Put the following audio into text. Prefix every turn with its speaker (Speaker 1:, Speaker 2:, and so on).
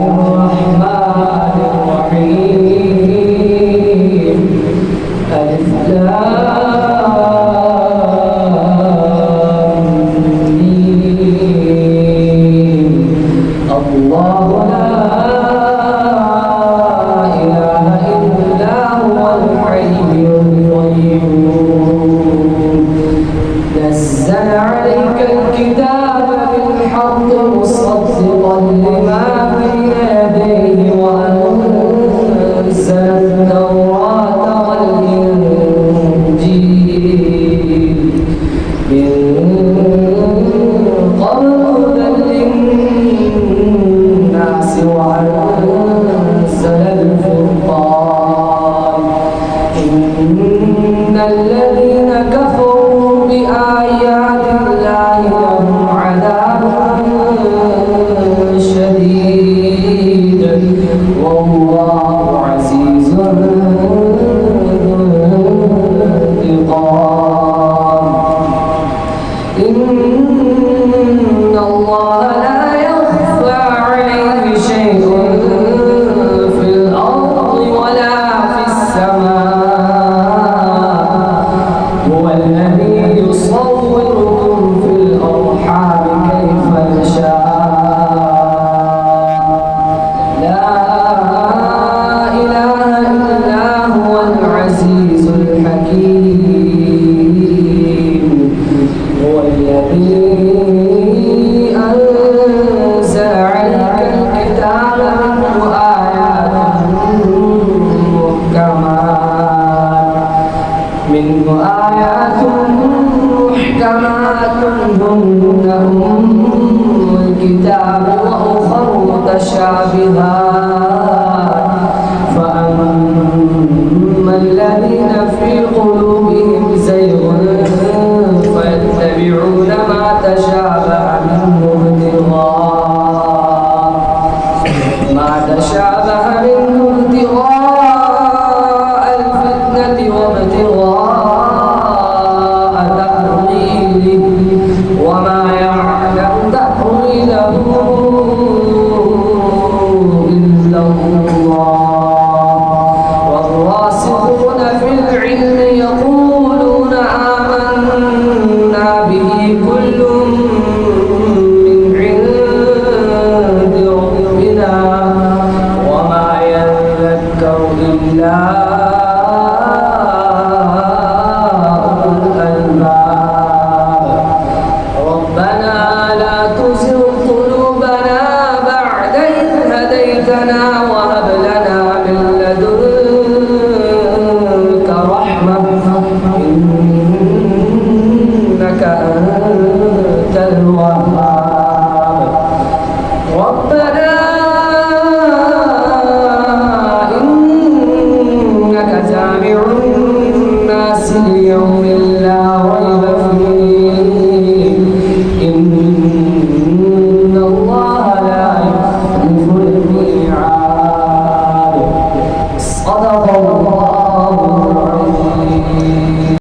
Speaker 1: الرحمن الرحيم ألف لام ميم الله لا إله إلا هو الحي القيوم نزل عليك الكتاب بالحق مصدقا لما بين يديه وأنزل التوراة والإنجيل من قبل هدى للناس وأنزل الفرقان إن الذين كفروا بآيات الله لهم عذاب شديد والله عزيز ذو انتقام إن الله لا يخفى عليه شيء في الأرض ولا في السماء هو الذي يصوركم في الأرحام كيف يشاء لا إله إلا هو العزيز الحكيم هو الذي أنزل عليك الكتاب منه آيات محكمات هن أم الكتاب وأخر متشابهات فأما الذين في قلوبهم زيغ فيتبعون ما تشابه منه ابتغاء الفتنة وابتغاء تأويله وما يعلم تأويله إلا الله والراسخون في العلم يقولون آمنا به كل